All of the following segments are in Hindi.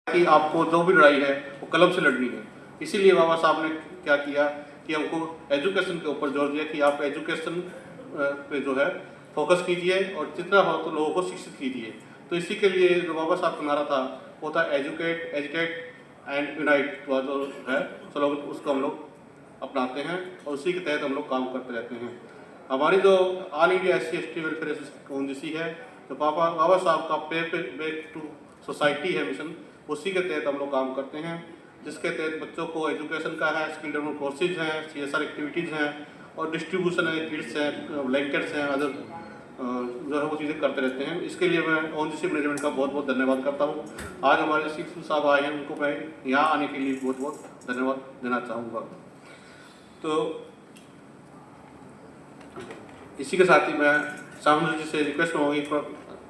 कि आपको जो भी लड़ाई है वो कलम से लड़नी है। इसीलिए बाबा साहब ने क्या किया कि हमको एजुकेशन के ऊपर जोर दिया कि आप एजुकेशन पे जो है फोकस कीजिए और जितना हो तो लोगों को शिक्षित कीजिए। तो इसी के लिए जो बाबा साहब का नारा था वो था एजुकेट एजुकेट एंड यूनाइट, जो है स्लोगन, उसको हम लोग अपनाते हैं और उसी के तहत हम लोग काम करते रहते हैं। हमारी जो all India SC/ST welfare ONGC है, तो बाबा साहब का पे बैक टू सोसाइटी है मिशन, उसी के तहत हम लोग काम करते हैं, जिसके तहत बच्चों को एजुकेशन का है, स्किल डेवलपमेंट कोर्सेज हैं, CSR एक्टिविटीज़ हैं और डिस्ट्रीब्यूशन है, किट्स हैं, ब्लैंकेट्स हैं, अदर जो है वो चीज़ें करते रहते हैं। इसके लिए मैं ONGC मैनेजमेंट का बहुत बहुत धन्यवाद करता हूँ। आज हमारे CSO साहब आए हैं, उनको मैं यहाँ आने के लिए बहुत बहुत धन्यवाद देना चाहूँगा। तो इसी के साथ ही मैं सामने जी से रिक्वेस्ट करूँगी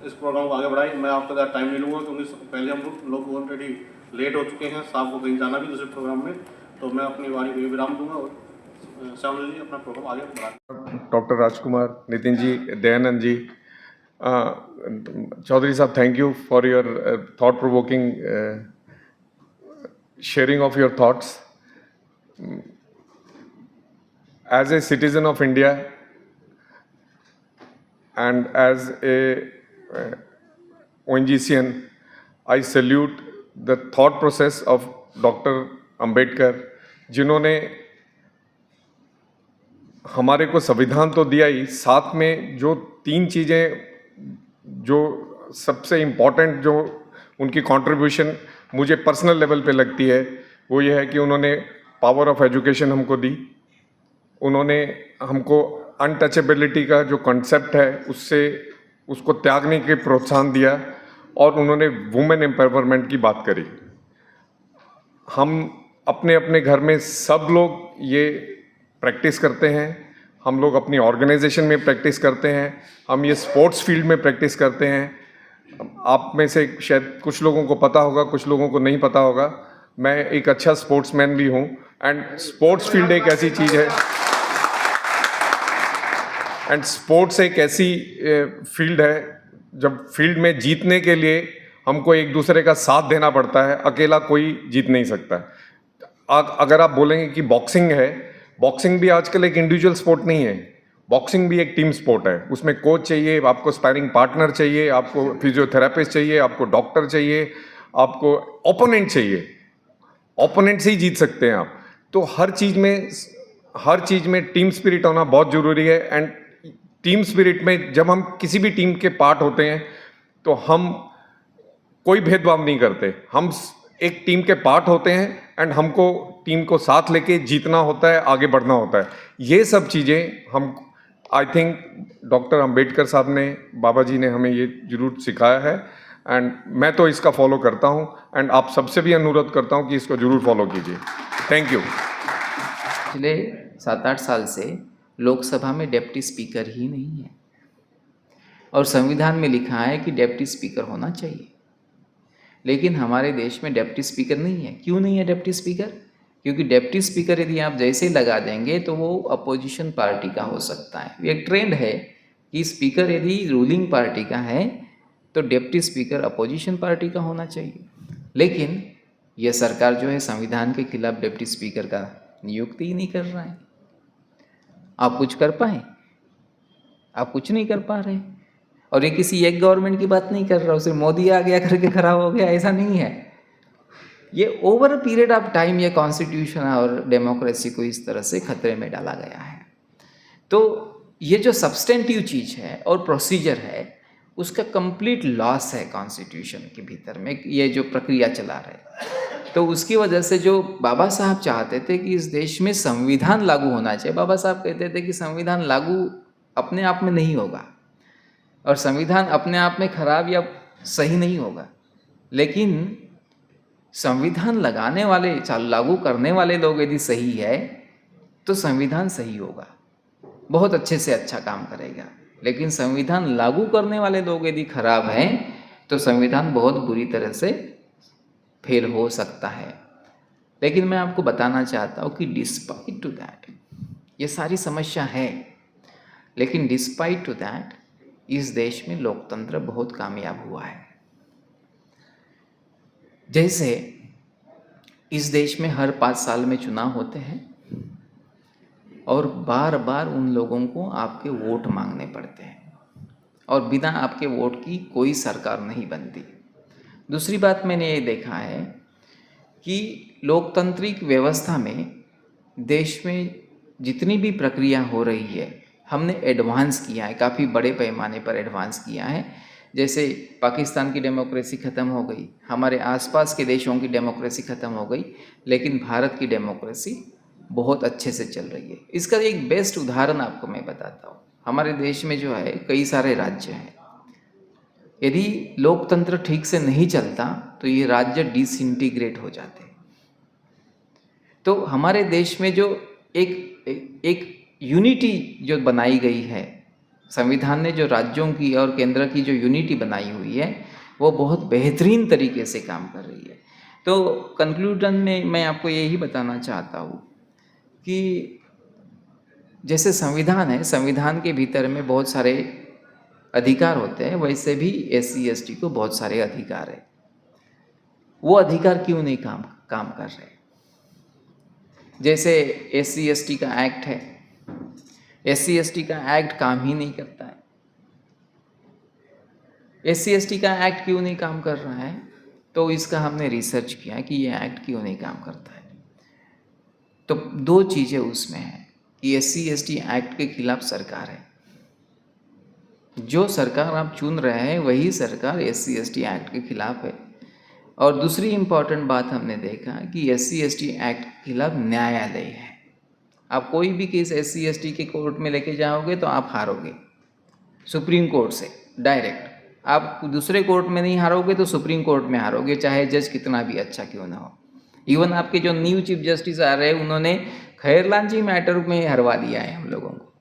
इस प्रोग्राम को आगे बढ़ाएं। मैं आपका ज़्यादा टाइम नहीं लूँगा क्योंकि पहले हम लोग ऑलरेडी लेट हो चुके हैं, साहब को कहीं जाना भी दूसरे प्रोग्राम में, तो मैं अपनी वाणी को विराम दूंगा और श्यामल जी अपना प्रोग्राम आगे बढ़ाएं। डॉक्टर राजकुमार, नितिन जी, दयानंद जी, चौधरी साहब, thank you for your thought provoking sharing of your thoughts. As a citizen of India and as a ONGCian, I salute the thought process of Dr. Ambedkar, जिन्होंने हमारे को संविधान तो दिया ही, साथ में जो 3 चीज़ें जो सबसे इम्पॉर्टेंट जो उनकी कंट्रीब्यूशन मुझे पर्सनल लेवल पे लगती है, वो ये है कि उन्होंने पावर ऑफ एजुकेशन हमको दी, उन्होंने हमको अनटचेबिलिटी का जो कॉन्सेप्ट है उसको त्यागने के प्रोत्साहन दिया और उन्होंने वुमेन एम्पावरमेंट की बात करी। हम अपने अपने घर में सब लोग ये प्रैक्टिस करते हैं, हम लोग अपनी ऑर्गेनाइजेशन में प्रैक्टिस करते हैं, हम ये स्पोर्ट्स फील्ड में प्रैक्टिस करते हैं। आप में से शायद कुछ लोगों को पता होगा, कुछ लोगों को नहीं पता होगा, मैं एक अच्छा स्पोर्ट्समैन भी हूँ एंड स्पोर्ट्स फील्ड एक ऐसी चीज़ है एंड स्पोर्ट्स एक ऐसी फील्ड है जब फील्ड में जीतने के लिए हमको एक दूसरे का साथ देना पड़ता है, अकेला कोई जीत नहीं सकता। अगर आप बोलेंगे कि बॉक्सिंग है, बॉक्सिंग भी आजकल एक इंडिविजुअल स्पोर्ट नहीं है, बॉक्सिंग भी एक टीम स्पोर्ट है। उसमें कोच चाहिए, आपको स्पैरिंग पार्टनर चाहिए, आपको फिजियोथेरापिस्ट चाहिए, आपको डॉक्टर चाहिए, आपको ओपोनेंट चाहिए, ओपोनेंट से ही जीत सकते हैं आप। तो हर चीज़ में टीम स्पिरिट होना बहुत ज़रूरी है एंड टीम स्पिरिट में जब हम किसी भी टीम के पार्ट होते हैं तो हम कोई भेदभाव नहीं करते, हम एक टीम के पार्ट होते हैं एंड हमको टीम को साथ लेके जीतना होता है, आगे बढ़ना होता है। ये सब चीज़ें हम आई थिंक डॉक्टर अंबेडकर साहब ने, बाबा जी ने हमें ये जरूर सिखाया है एंड मैं तो इसका फॉलो करता हूँ एंड आप सबसे भी अनुरोध करता हूँ कि इसको जरूर फॉलो कीजिए। Thank you. पिछले 7-8 साल से लोकसभा में डिप्टी स्पीकर ही नहीं है और संविधान में लिखा है कि डिप्टी स्पीकर होना चाहिए, लेकिन हमारे देश में डिप्टी स्पीकर नहीं है। क्यों नहीं है डिप्टी स्पीकर? क्योंकि डिप्टी स्पीकर यदि आप जैसे लगा देंगे तो वो अपोजिशन पार्टी का हो सकता है। एक ट्रेंड है कि स्पीकर यदि रूलिंग पार्टी का है तो डिप्टी स्पीकर अपोजिशन पार्टी का होना चाहिए, लेकिन यह सरकार जो है संविधान के खिलाफ डिप्टी स्पीकर का नियुक्ति ही नहीं कर रहा है। आप कुछ कर पाए? आप कुछ नहीं कर पा रहे। और ये किसी एक गवर्नमेंट की बात नहीं कर रहा हूँ, सिर्फ मोदी आ गया करके खराब हो गया, ऐसा नहीं है। ये over a period of time ये कॉन्स्टिट्यूशन और डेमोक्रेसी को इस तरह से खतरे में डाला गया है। तो ये जो सब्सटेंटिव चीज़ है और प्रोसीजर है उसका कंप्लीट लॉस है कॉन्स्टिट्यूशन के भीतर में, ये जो प्रक्रिया चला रहे। तो उसकी वजह से जो बाबा साहब चाहते थे कि इस देश में संविधान लागू होना चाहिए, बाबा साहब कहते थे कि संविधान लागू अपने आप में नहीं होगा और संविधान अपने आप में खराब या सही नहीं होगा, लेकिन संविधान लगाने वाले, लागू करने वाले लोग यदि सही है तो संविधान सही होगा, बहुत अच्छे से अच्छा काम करेगा। लेकिन संविधान लागू करने वाले लोग यदि खराब हैं तो संविधान बहुत बुरी तरह से फेल हो सकता है। लेकिन मैं आपको बताना चाहता हूँ कि डिस्पाइट टू दैट ये सारी समस्या है, लेकिन डिस्पाइट टू दैट इस देश में लोकतंत्र बहुत कामयाब हुआ है। जैसे इस देश में हर 5 साल में चुनाव होते हैं और बार बार उन लोगों को आपके वोट मांगने पड़ते हैं और बिना आपके वोट की कोई सरकार नहीं बनती। दूसरी बात मैंने ये देखा है कि लोकतांत्रिक व्यवस्था में देश में जितनी भी प्रक्रिया हो रही है हमने एडवांस किया है, काफ़ी बड़े पैमाने पर एडवांस किया है। जैसे पाकिस्तान की डेमोक्रेसी ख़त्म हो गई, हमारे आसपास के देशों की डेमोक्रेसी ख़त्म हो गई, लेकिन भारत की डेमोक्रेसी बहुत अच्छे से चल रही है। इसका एक बेस्ट उदाहरण आपको मैं बताता हूँ। हमारे देश में जो है कई सारे राज्य हैं, यदि लोकतंत्र ठीक से नहीं चलता तो ये राज्य डिसइंटीग्रेट हो जाते हैं। तो हमारे देश में जो एक यूनिटी जो बनाई गई है, संविधान ने जो राज्यों की और केंद्र की जो यूनिटी बनाई हुई है वो बहुत बेहतरीन तरीके से काम कर रही है। तो कंक्लूजन में मैं आपको यही बताना चाहता हूँ कि जैसे संविधान है, संविधान के भीतर में बहुत सारे अधिकार होते हैं, वैसे भी SC ST को बहुत सारे अधिकार है। वो अधिकार क्यों नहीं काम कर रहे? जैसे SC ST का एक्ट है, SC ST का एक्ट काम ही नहीं करता है। SC ST का एक्ट क्यों नहीं काम कर रहा है? तो इसका हमने रिसर्च किया कि ये एक्ट क्यों नहीं काम करता है। तो 2 चीज़ें उसमें हैं कि SC ST एक्ट के खिलाफ सरकार है, जो सरकार आप चुन रहे हैं वही सरकार SC ST एक्ट के खिलाफ है। और दूसरी इम्पॉर्टेंट बात हमने देखा कि SC ST एक्ट के खिलाफ न्यायालय है। आप कोई भी केस SC ST के कोर्ट में लेके जाओगे तो आप हारोगे, सुप्रीम कोर्ट से डायरेक्ट। आप दूसरे कोर्ट में नहीं हारोगे तो सुप्रीम कोर्ट में हारोगे, चाहे जज कितना भी अच्छा क्यों ना हो। इवन आपके जो न्यू चीफ जस्टिस आ रहे हैं उन्होंने खैरलांजी मैटर में हरवा दिया है हम लोगों को।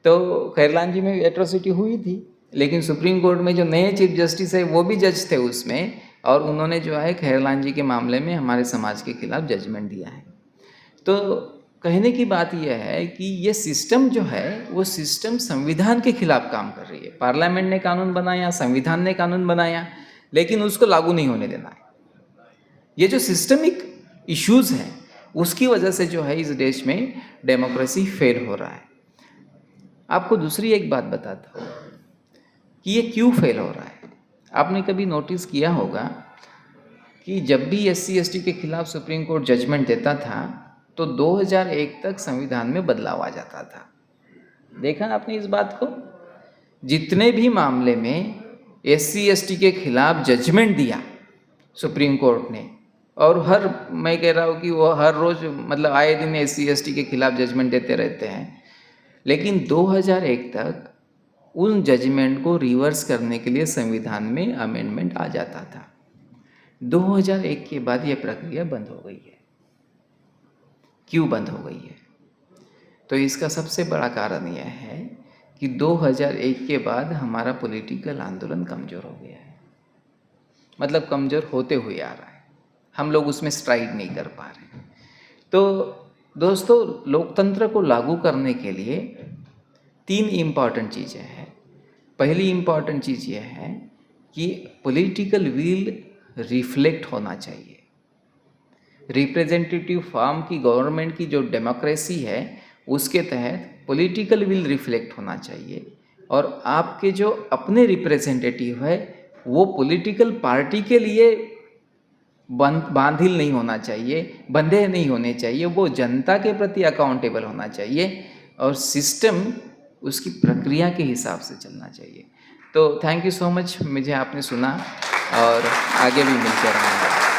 तो खैरलांजी में एट्रोसिटी हुई थी, लेकिन सुप्रीम कोर्ट में जो नए चीफ जस्टिस है वो भी जज थे उसमें, और उन्होंने जो है खैरलांजी के मामले में हमारे समाज के खिलाफ जजमेंट दिया है। तो कहने की बात यह है कि ये सिस्टम जो है वो सिस्टम संविधान के खिलाफ काम कर रही है। पार्लियामेंट ने कानून बनाया, संविधान ने कानून बनाया, लेकिन उसको लागू नहीं होने देना है। ये जो सिस्टमिक इश्यूज़ हैं उसकी वजह से जो है इस देश में डेमोक्रेसी फेल हो रहा है। आपको दूसरी एक बात बताता हूँ कि ये क्यों फेल हो रहा है। आपने कभी नोटिस किया होगा कि जब भी SC ST के खिलाफ सुप्रीम कोर्ट जजमेंट देता था तो 2001 तक संविधान में बदलाव आ जाता था। देखा आपने इस बात को? जितने भी मामले में SC ST के खिलाफ जजमेंट दिया सुप्रीम कोर्ट ने, और मैं कह रहा हूँ कि वो हर रोज़ मतलब आए दिन SC ST के खिलाफ जजमेंट देते रहते हैं, लेकिन 2001 तक उन जजमेंट को रिवर्स करने के लिए संविधान में अमेंडमेंट आ जाता था। 2001 के बाद ये प्रक्रिया बंद हो गई है। क्यों बंद हो गई है? तो इसका सबसे बड़ा कारण यह है कि 2001 के बाद हमारा पॉलिटिकल आंदोलन कमज़ोर हो गया है, मतलब कमज़ोर होते हुए आ रहा है। हम लोग उसमें स्ट्राइड नहीं कर पा रहे। तो दोस्तों, लोकतंत्र को लागू करने के लिए 3 इम्पॉर्टेंट चीज़ें हैं। पहली इम्पॉर्टेंट चीज़ यह है कि पॉलिटिकल विल रिफ्लेक्ट होना चाहिए। रिप्रेजेंटेटिव फॉर्म की गवर्नमेंट की जो डेमोक्रेसी है उसके तहत पॉलिटिकल विल रिफ्लेक्ट होना चाहिए, और आपके जो अपने रिप्रेजेंटेटिव है वो पॉलिटिकल पार्टी के लिए बांधिल नहीं होना चाहिए, बंधे नहीं होने चाहिए, वो जनता के प्रति अकाउंटेबल होना चाहिए, और सिस्टम उसकी प्रक्रिया के हिसाब से चलना चाहिए। तो थैंक यू सो मच, मुझे आपने सुना, और आगे भी मिलते रहेंगे।